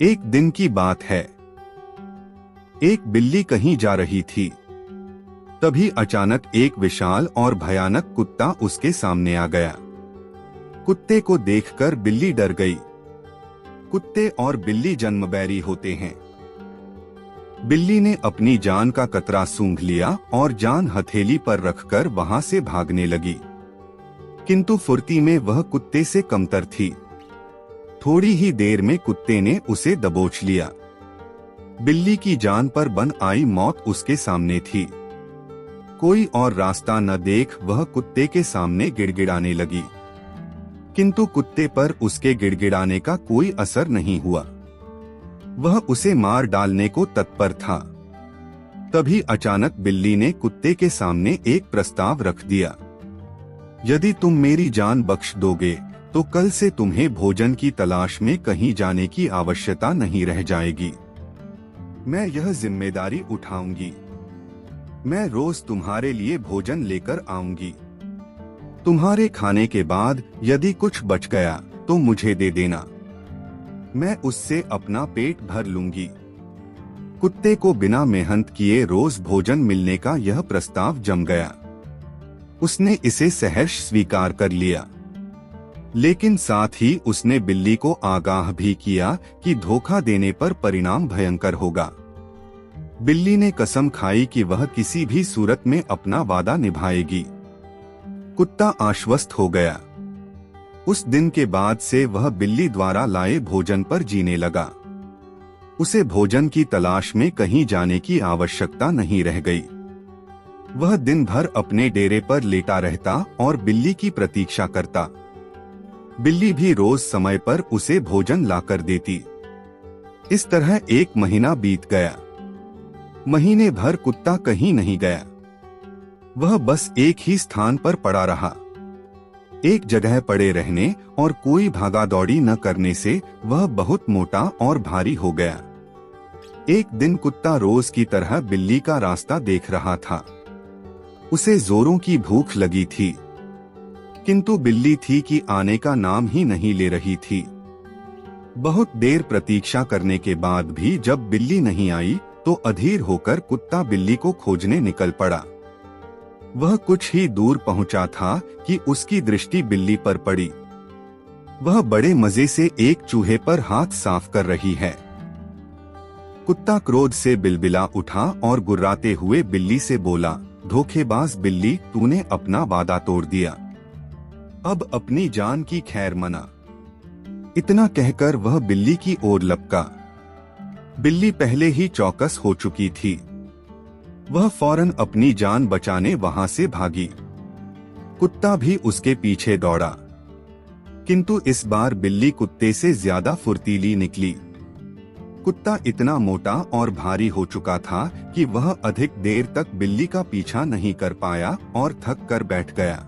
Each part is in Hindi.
एक दिन की बात है। एक बिल्ली कहीं जा रही थी। तभी अचानक एक विशाल और भयानक कुत्ता उसके सामने आ गया। कुत्ते को देखकर बिल्ली डर गई। कुत्ते और बिल्ली जन्मबैरी होते हैं। बिल्ली ने अपनी जान का कतरा सूंघ लिया और जान हथेली पर रखकर वहां से भागने लगी। किंतु फुर्ती में वह कुत्ते से कमतर थी। थोड़ी ही देर में कुत्ते ने उसे दबोच लिया। बिल्ली की जान पर बन आई मौत उसके सामने थी। कोई और रास्ता न देख वह कुत्ते के सामने गिड़गिड़ाने लगी, किंतु कुत्ते पर उसके गिड़गिड़ाने का कोई असर नहीं हुआ। वह उसे मार डालने को तत्पर था। तभी अचानक बिल्ली ने कुत्ते के सामने एक प्रस्ताव रख दिया। यदि तुम मेरी जान बख्श दोगे तो कल से तुम्हें भोजन की तलाश में कहीं जाने की आवश्यकता नहीं रह जाएगी। मैं यह जिम्मेदारी उठाऊंगी। मैं रोज तुम्हारे लिए भोजन लेकर आऊंगी। तुम्हारे खाने के बाद यदि कुछ बच गया तो मुझे दे देना। मैं उससे अपना पेट भर लूंगी। कुत्ते को बिना मेहनत किए रोज भोजन मिलने का यह प्रस्ताव जम गया। उसने इसे सहर्ष स्वीकार कर लिया, लेकिन साथ ही उसने बिल्ली को आगाह भी किया कि धोखा देने पर परिणाम भयंकर होगा। बिल्ली ने कसम खाई कि वह किसी भी सूरत में अपना वादा निभाएगी। कुत्ता आश्वस्त हो गया। उस दिन के बाद से वह बिल्ली द्वारा लाए भोजन पर जीने लगा। उसे भोजन की तलाश में कहीं जाने की आवश्यकता नहीं रह गई। वह दिन भर अपने डेरे पर लेटा रहता और बिल्ली की प्रतीक्षा करता। बिल्ली भी रोज समय पर उसे भोजन लाकर देती। इस तरह एक महीना बीत गया। महीने भर कुत्ता कहीं नहीं गया। वह बस एक ही स्थान पर पड़ा रहा। एक जगह पड़े रहने और कोई भागा दौड़ी न करने से वह बहुत मोटा और भारी हो गया। एक दिन कुत्ता रोज की तरह बिल्ली का रास्ता देख रहा था। उसे जोरों की भूख लगी थी, किंतु बिल्ली थी कि आने का नाम ही नहीं ले रही थी। बहुत देर प्रतीक्षा करने के बाद भी जब बिल्ली नहीं आई तो अधीर होकर कुत्ता बिल्ली को खोजने निकल पड़ा। वह कुछ ही दूर पहुंचा था कि उसकी दृष्टि बिल्ली पर पड़ी। वह बड़े मजे से एक चूहे पर हाथ साफ कर रही है। कुत्ता क्रोध से बिलबिला उठा और गुर्राते हुए बिल्ली से बोला, धोखेबाज बिल्ली, तूने अपना वादा तोड़ दिया। अब अपनी जान की खैर मना। इतना कहकर वह बिल्ली की ओर लपका। बिल्ली पहले ही चौकस हो चुकी थी। वह फौरन अपनी जान बचाने वहां से भागी। कुत्ता भी उसके पीछे दौड़ा, किंतु इस बार बिल्ली कुत्ते से ज्यादा फुर्तीली निकली। कुत्ता इतना मोटा और भारी हो चुका था कि वह अधिक देर तक बिल्ली का पीछा नहीं कर पाया और थक कर बैठ गया।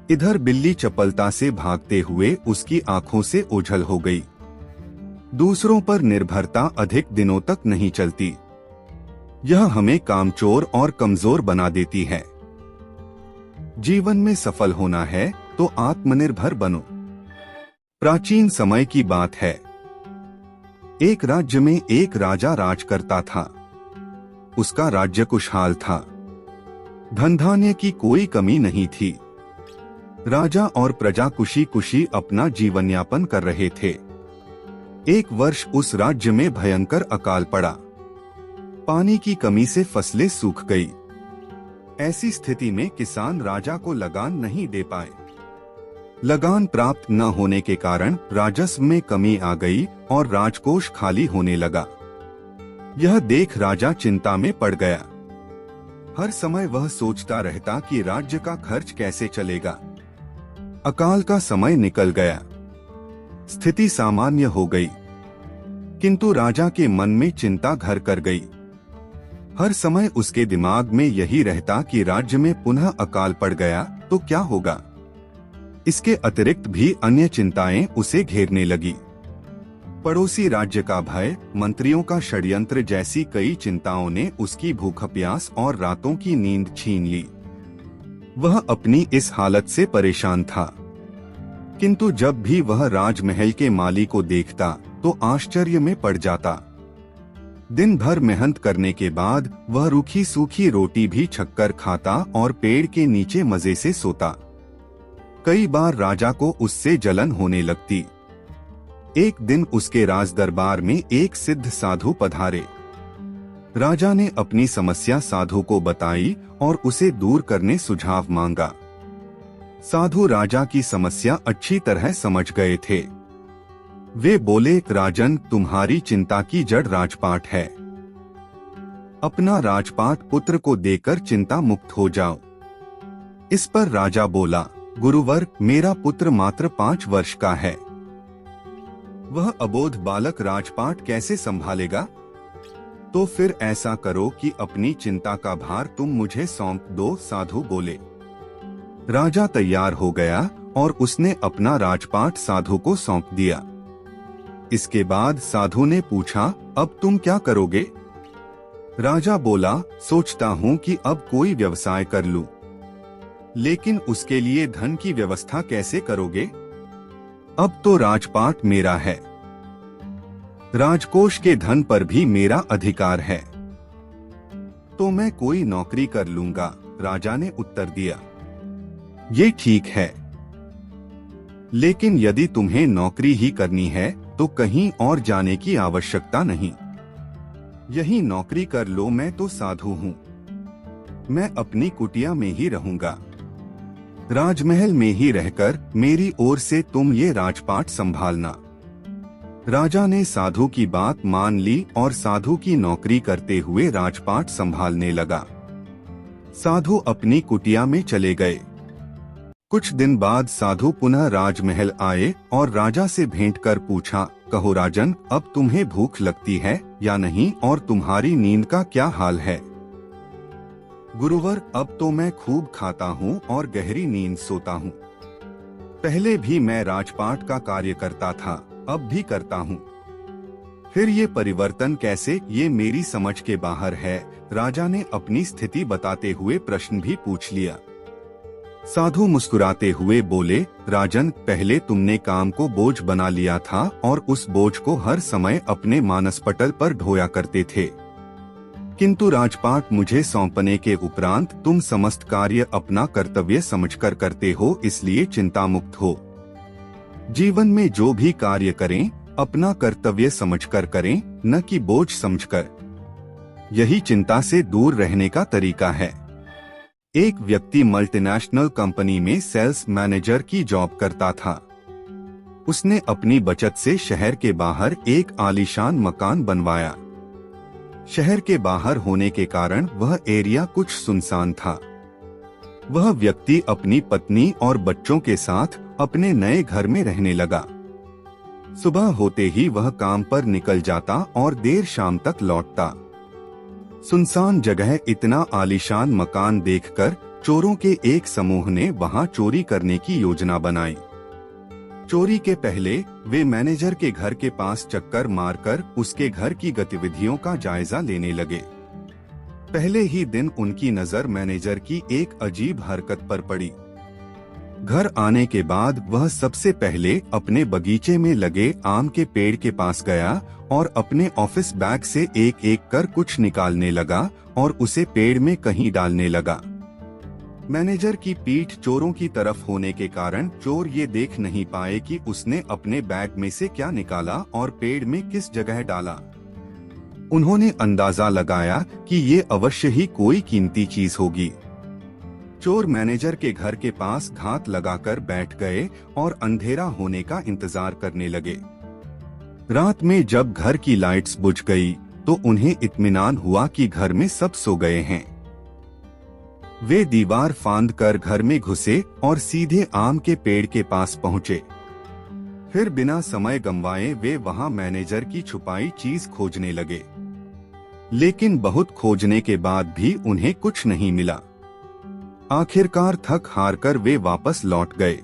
इधर बिल्ली चपलता से भागते हुए उसकी आंखों से ओझल हो गई। दूसरों पर निर्भरता अधिक दिनों तक नहीं चलती। यह हमें कामचोर और कमजोर बना देती है। जीवन में सफल होना है तो आत्मनिर्भर बनो। प्राचीन समय की बात है। एक राज्य में एक राजा राज करता था। उसका राज्य खुशहाल था। धन धान्य की कोई कमी नहीं थी। राजा और प्रजा खुशी खुशी अपना जीवन यापन कर रहे थे। एक वर्ष उस राज्य में भयंकर अकाल पड़ा। पानी की कमी से फसलें सूख गई। ऐसी स्थिति में किसान राजा को लगान नहीं दे पाए। लगान प्राप्त न होने के कारण राजस्व में कमी आ गई और राजकोष खाली होने लगा। यह देख राजा चिंता में पड़ गया। हर समय वह सोचता रहता कि राज्य का खर्च कैसे चलेगा। अकाल का समय निकल गया। स्थिति सामान्य हो गई, किंतु राजा के मन में चिंता घर कर गई। हर समय उसके दिमाग में यही रहता कि राज्य में पुनः अकाल पड़ गया तो क्या होगा। इसके अतिरिक्त भी अन्य चिंताएं उसे घेरने लगी। पड़ोसी राज्य का भय, मंत्रियों का षड्यंत्र जैसी कई चिंताओं ने उसकी भूख प्यास और रातों की नींद छीन ली। वह अपनी इस हालत से परेशान था। किंतु जब भी वह राजमहल के माली को देखता तो आश्चर्य में पड़ जाता। दिन भर मेहनत करने के बाद वह रूखी सूखी रोटी भी छक्कर खाता और पेड़ के नीचे मजे से सोता। कई बार राजा को उससे जलन होने लगती। एक दिन उसके राज दरबार में एक सिद्ध साधु पधारे। राजा ने अपनी समस्या साधु को बताई और उसे दूर करने सुझाव मांगा। साधु राजा की समस्या अच्छी तरह समझ गए थे। वे बोले, राजन, तुम्हारी चिंता की जड़ राजपाट है। अपना राजपाट पुत्र को देकर चिंता मुक्त हो जाओ। इस पर राजा बोला, गुरुवर, मेरा पुत्र मात्र 5 वर्ष का है। वह अबोध बालक राजपाट कैसे संभालेगा? तो फिर ऐसा करो कि अपनी चिंता का भार तुम मुझे सौंप दो, साधु बोले। राजा तैयार हो गया और उसने अपना राजपाट साधु को सौंप दिया। इसके बाद साधु ने पूछा, अब तुम क्या करोगे? राजा बोला, सोचता हूँ कि अब कोई व्यवसाय कर लूं। लेकिन उसके लिए धन की व्यवस्था कैसे करोगे? अब तो राजपाट मेरा है। राजकोष के धन पर भी मेरा अधिकार है। तो मैं कोई नौकरी कर लूंगा, राजा ने उत्तर दिया। ये ठीक है, लेकिन यदि तुम्हें नौकरी ही करनी है तो कहीं और जाने की आवश्यकता नहीं। यही नौकरी कर लो, मैं तो साधु हूँ। मैं अपनी कुटिया में ही रहूंगा। राजमहल में ही रहकर मेरी ओर से तुम ये राजपाट संभालना। राजा ने साधु की बात मान ली और साधु की नौकरी करते हुए राजपाट संभालने लगा। साधु अपनी कुटिया में चले गए। कुछ दिन बाद साधु पुनः राजमहल आए और राजा से भेंट कर पूछा, कहो राजन, अब तुम्हें भूख लगती है या नहीं और तुम्हारी नींद का क्या हाल है? गुरुवर, अब तो मैं खूब खाता हूँ और गहरी नींद सोता हूँ। पहले भी मैं राजपाट का कार्य करता था, अब भी करता हूँ। फिर ये परिवर्तन कैसे, ये मेरी समझ के बाहर है। राजा ने अपनी स्थिति बताते हुए प्रश्न भी पूछ लिया। साधु मुस्कुराते हुए बोले, राजन, पहले तुमने काम को बोझ बना लिया था और उस बोझ को हर समय अपने मानसपटल पर ढोया करते थे। किंतु राजपाट मुझे सौंपने के उपरांत तुम समस्त कार्य अपना कर्तव्य समझकर करते हो, इसलिए चिंता मुक्त हो। जीवन में जो भी कार्य करें अपना कर्तव्य समझकर करें, न कि बोझ समझकर। यही चिंता से दूर रहने का तरीका है। एक व्यक्ति मल्टीनेशनल कंपनी में सेल्स मैनेजर की जॉब करता था। उसने अपनी बचत से शहर के बाहर एक आलीशान मकान बनवाया। शहर के बाहर होने के कारण वह एरिया कुछ सुनसान था। वह व्यक्ति अपनी पत्नी और बच्चों के साथ अपने नए घर में रहने लगा। सुबह होते ही वह काम पर निकल जाता और देर शाम तक लौटता। सुनसान जगह इतना आलीशान मकान देखकर चोरों के एक समूह ने वहां चोरी करने की योजना बनाई। चोरी के पहले वे मैनेजर के घर के पास चक्कर मारकर उसके घर की गतिविधियों का जायजा लेने लगे। पहले ही दिन उनकी नजर मैनेजर की एक अजीब हरकत पर पड़ी। घर आने के बाद वह सबसे पहले अपने बगीचे में लगे आम के पेड़ के पास गया और अपने ऑफिस बैग से एक एक कर कुछ निकालने लगा और उसे पेड़ में कहीं डालने लगा। मैनेजर की पीठ चोरों की तरफ होने के कारण चोर ये देख नहीं पाए कि उसने अपने बैग में से क्या निकाला और पेड़ में किस जगह डाला। उन्होंने अंदाजा लगाया कि ये अवश्य ही कोई कीमती चीज होगी। चोर मैनेजर के घर के पास घात लगाकर बैठ गए और अंधेरा होने का इंतजार करने लगे। रात में जब घर की लाइट्स बुझ गई तो उन्हें इत्मीनान हुआ कि घर में सब सो गए हैं। वे दीवार फांद कर घर में घुसे और सीधे आम के पेड़ के पास पहुंचे। फिर बिना समय गंवाए वे वहां मैनेजर की छुपाई चीज खोजने लगे, लेकिन बहुत खोजने के बाद भी उन्हें कुछ नहीं मिला। आखिरकार थक हार कर वे वापस लौट गए।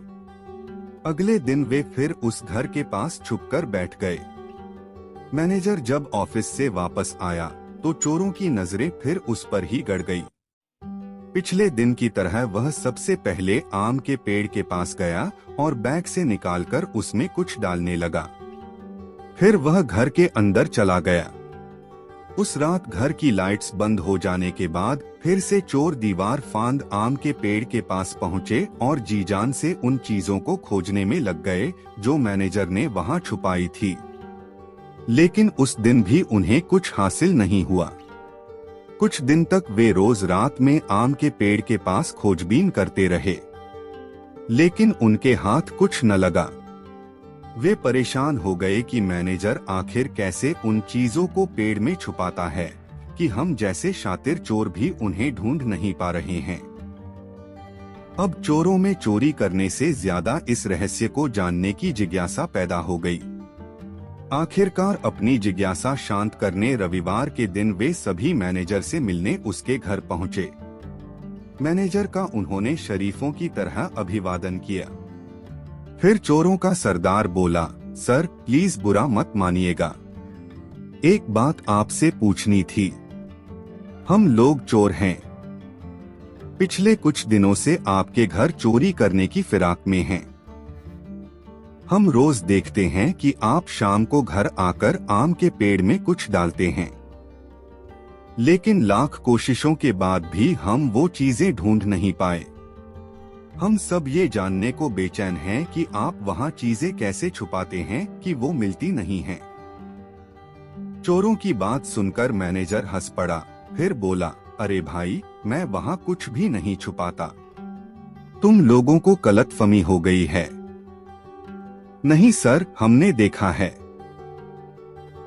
अगले दिन वे फिर उस घर के पास छुपकर बैठ गए। मैनेजर जब ऑफिस से वापस आया तो चोरों की नजरें फिर उस पर ही गड़ गई। पिछले दिन की तरह वह सबसे पहले आम के पेड़ के पास गया और बैग से निकालकर उसमें कुछ डालने लगा। फिर वह घर के अंदर चला गया। उस रात घर की लाइट्स बंद हो जाने के बाद फिर से चोर दीवार फांद आम के पेड़ के पास पहुंचे और जी जान से उन चीजों को खोजने में लग गए जो मैनेजर ने वहां छुपाई थी। लेकिन उस दिन भी उन्हें कुछ हासिल नहीं हुआ। कुछ दिन तक वे रोज रात में आम के पेड़ के पास खोजबीन करते रहे, लेकिन उनके हाथ कुछ न लगा। वे परेशान हो गए कि मैनेजर आखिर कैसे उन चीजों को पेड़ में छुपाता है कि हम जैसे शातिर चोर भी उन्हें ढूंढ नहीं पा रहे हैं। अब चोरों में चोरी करने से ज्यादा इस रहस्य को जानने की जिज्ञासा पैदा हो गई। आखिरकार अपनी जिज्ञासा शांत करने रविवार के दिन वे सभी मैनेजर से मिलने उसके घर पहुंचे। मैनेजर का उन्होंने शरीफों की तरह अभिवादन किया। फिर चोरों का सरदार बोला, सर प्लीज बुरा मत मानिएगा, एक बात आपसे पूछनी थी। हम लोग चोर हैं। पिछले कुछ दिनों से आपके घर चोरी करने की फिराक में हैं। हम रोज देखते हैं कि आप शाम को घर आकर आम के पेड़ में कुछ डालते हैं, लेकिन लाख कोशिशों के बाद भी हम वो चीजें ढूंढ नहीं पाए। हम सब ये जानने को बेचैन हैं कि आप वहाँ चीजें कैसे छुपाते हैं कि वो मिलती नहीं हैं। चोरों की बात सुनकर मैनेजर हंस पड़ा, फिर बोला, अरे भाई मैं वहाँ कुछ भी नहीं छुपाता, तुम लोगों को गलतफहमी हो गई है। नहीं सर, हमने देखा है,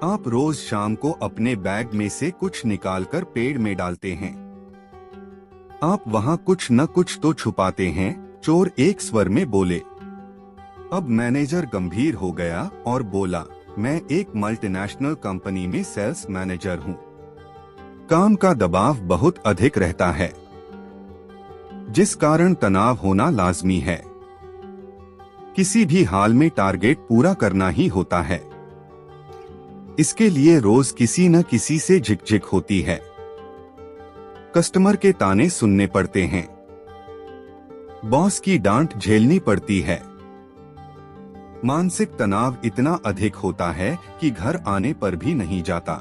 आप रोज शाम को अपने बैग में से कुछ निकालकर पेड़ में डालते हैं। आप वहाँ कुछ न कुछ तो छुपाते हैं, चोर एक स्वर में बोले। अब मैनेजर गंभीर हो गया और बोला, मैं एक मल्टीनेशनल कंपनी में सेल्स मैनेजर हूँ। काम का दबाव बहुत अधिक रहता है, जिस कारण तनाव होना लाजमी है। किसी भी हाल में टारगेट पूरा करना ही होता है। इसके लिए रोज किसी न किसी से झिकझिक होती है। कस्टमर के ताने सुनने पड़ते हैं, बॉस की डांट झेलनी पड़ती है। मानसिक तनाव इतना अधिक होता है कि घर आने पर भी नहीं जाता।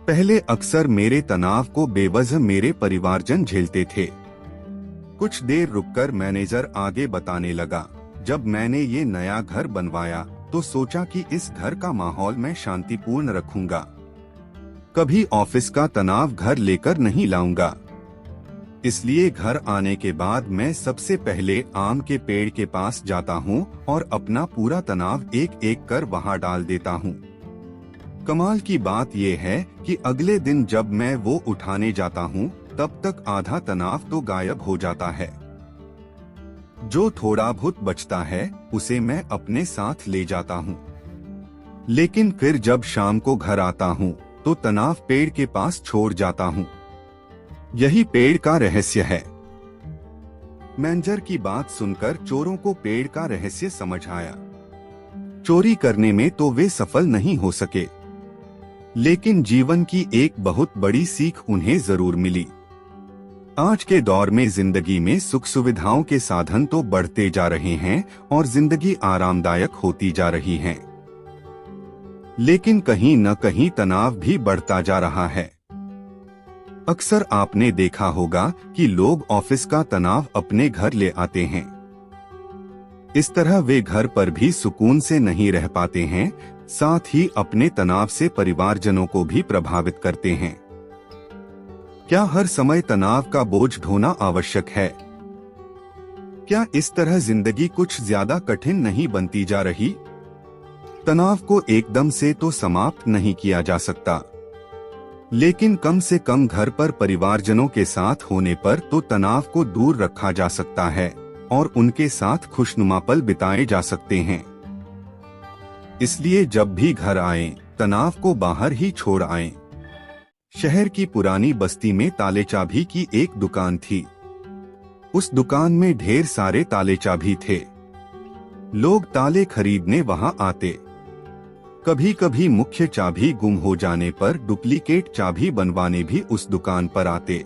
पहले अक्सर मेरे तनाव को बेवजह मेरे परिवारजन झेलते थे। कुछ देर रुककर मैनेजर आगे बताने लगा, जब मैंने ये नया घर बनवाया तो सोचा कि इस घर का माहौल मैं शांतिपूर्ण रखूंगा। कभी ऑफिस का तनाव घर लेकर नहीं लाऊंगा। इसलिए घर आने के बाद मैं सबसे पहले आम के पेड़ के पास जाता हूँ और अपना पूरा तनाव एक एक कर वहाँ डाल देता हूँ। कमाल की बात यह है कि अगले दिन जब मैं वो उठाने जाता हूँ तब तक आधा तनाव तो गायब हो जाता है। जो थोड़ा बहुत बचता है उसे मैं अपने साथ ले जाता हूँ। लेकिन फिर जब शाम को घर आता हूँ तो तनाव पेड़ के पास छोड़ जाता हूँ। यही पेड़ का रहस्य है। मैनेजर की बात सुनकर चोरों को पेड़ का रहस्य समझ आया। चोरी करने में तो वे सफल नहीं हो सके, लेकिन जीवन की एक बहुत बड़ी सीख उन्हें जरूर मिली। आज के दौर में जिंदगी में सुख सुविधाओं के साधन तो बढ़ते जा रहे हैं और जिंदगी आरामदायक होती जा रही है, लेकिन कहीं न कहीं तनाव भी बढ़ता जा रहा है। अक्सर आपने देखा होगा कि लोग ऑफिस का तनाव अपने घर ले आते हैं। इस तरह वे घर पर भी सुकून से नहीं रह पाते हैं, साथ ही अपने तनाव से परिवारजनों को भी प्रभावित करते हैं। क्या हर समय तनाव का बोझ ढोना आवश्यक है? क्या इस तरह जिंदगी कुछ ज्यादा कठिन नहीं बनती जा रही? तनाव को एकदम से तो समाप्त नहीं किया जा सकता, लेकिन कम से कम घर पर परिवारजनों के साथ होने पर तो तनाव को दूर रखा जा सकता है और उनके साथ खुशनुमा पल बिताए जा सकते हैं। इसलिए जब भी घर आएं, तनाव को बाहर ही छोड़ आएं। शहर की पुरानी बस्ती में ताले चाबी की एक दुकान थी। उस दुकान में ढेर सारे ताले चाबी थे। लोग ताले खरीदने वहां आते। कभी कभी मुख्य चाबी गुम हो जाने पर डुप्लीकेट चाबी बनवाने भी उस दुकान पर आते।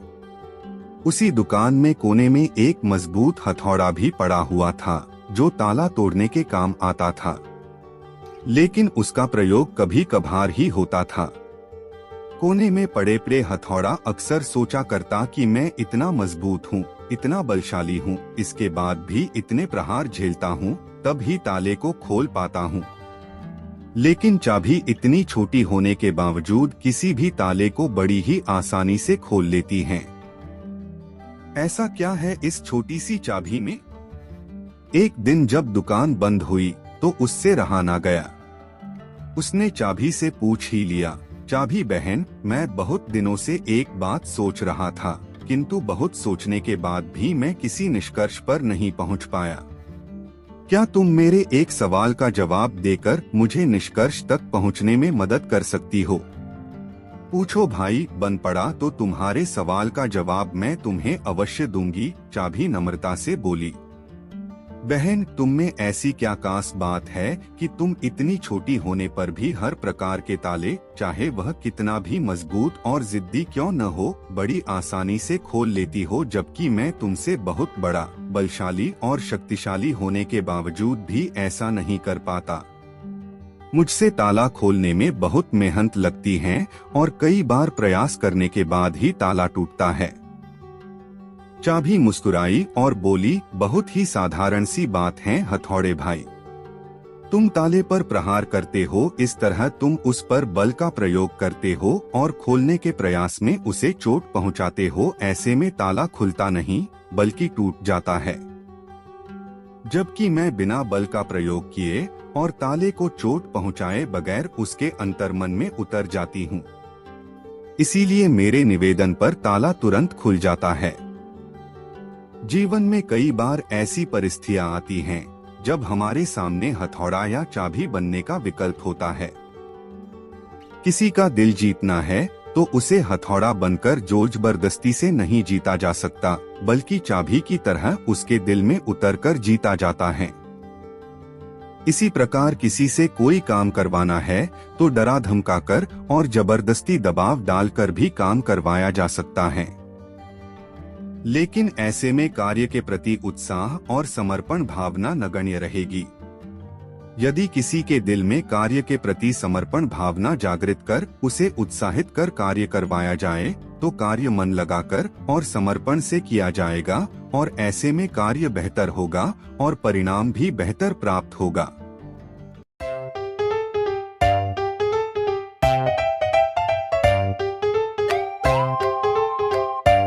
उसी दुकान में कोने में एक मजबूत हथौड़ा भी पड़ा हुआ था जो ताला तोड़ने के काम आता था, लेकिन उसका प्रयोग कभी कभार ही होता था। कोने में पड़े हथौड़ा अक्सर सोचा करता कि मैं इतना मजबूत हूँ, इतना बलशाली हूँ, इसके बाद भी इतने प्रहार झेलता हूँ, तब ही ताले को खोल पाता हूँ। लेकिन चाबी इतनी छोटी होने के बावजूद किसी भी ताले को बड़ी ही आसानी से खोल लेती है। ऐसा क्या है इस छोटी सी चाबी में? एक दिन जब दुकान बंद हुई तो उससे रहा ना गया। उसने चाबी से पूछ ही लिया, चाबी बहन, मैं बहुत दिनों से एक बात सोच रहा था, किंतु बहुत सोचने के बाद भी मैं किसी निष्कर्ष पर नहीं पहुंच पाया। क्या तुम मेरे एक सवाल का जवाब देकर मुझे निष्कर्ष तक पहुंचने में मदद कर सकती हो? पूछो भाई, बन पड़ा तो तुम्हारे सवाल का जवाब मैं तुम्हें अवश्य दूंगी, चाबी नम्रता से बोली। बहन, तुम में ऐसी क्या खास बात है कि तुम इतनी छोटी होने पर भी हर प्रकार के ताले, चाहे वह कितना भी मजबूत और जिद्दी क्यों न हो, बड़ी आसानी से खोल लेती हो, जबकि मैं तुमसे बहुत बड़ा, बलशाली और शक्तिशाली होने के बावजूद भी ऐसा नहीं कर पाता। मुझसे ताला खोलने में बहुत मेहनत लगती है और कई बार प्रयास करने के बाद ही ताला टूटता है। चाबी मुस्कुराई और बोली, बहुत ही साधारण सी बात है हथौड़े भाई। तुम ताले पर प्रहार करते हो, इस तरह तुम उस पर बल का प्रयोग करते हो और खोलने के प्रयास में उसे चोट पहुंचाते हो। ऐसे में ताला खुलता नहीं बल्कि टूट जाता है, जबकि मैं बिना बल का प्रयोग किए और ताले को चोट पहुंचाए बगैर उसके अंतर्मन में उतर जाती हूँ। इसीलिए मेरे निवेदन पर ताला तुरंत खुल जाता है। जीवन में कई बार ऐसी परिस्थितियां आती हैं जब हमारे सामने हथौड़ा या चाबी बनने का विकल्प होता है। किसी का दिल जीतना है तो उसे हथौड़ा बनकर जोर जबरदस्ती से नहीं जीता जा सकता, बल्कि चाबी की तरह उसके दिल में उतरकर जीता जाता है। इसी प्रकार किसी से कोई काम करवाना है तो डरा धमकाकर और जबरदस्ती दबाव डालकर भी काम करवाया जा सकता है। लेकिन ऐसे में कार्य के प्रति उत्साह और समर्पण भावना नगण्य रहेगी। यदि किसी के दिल में कार्य के प्रति समर्पण भावना जागृत कर उसे उत्साहित कर कार्य करवाया जाए तो कार्य मन लगाकर और समर्पण से किया जाएगा और ऐसे में कार्य बेहतर होगा और परिणाम भी बेहतर प्राप्त होगा।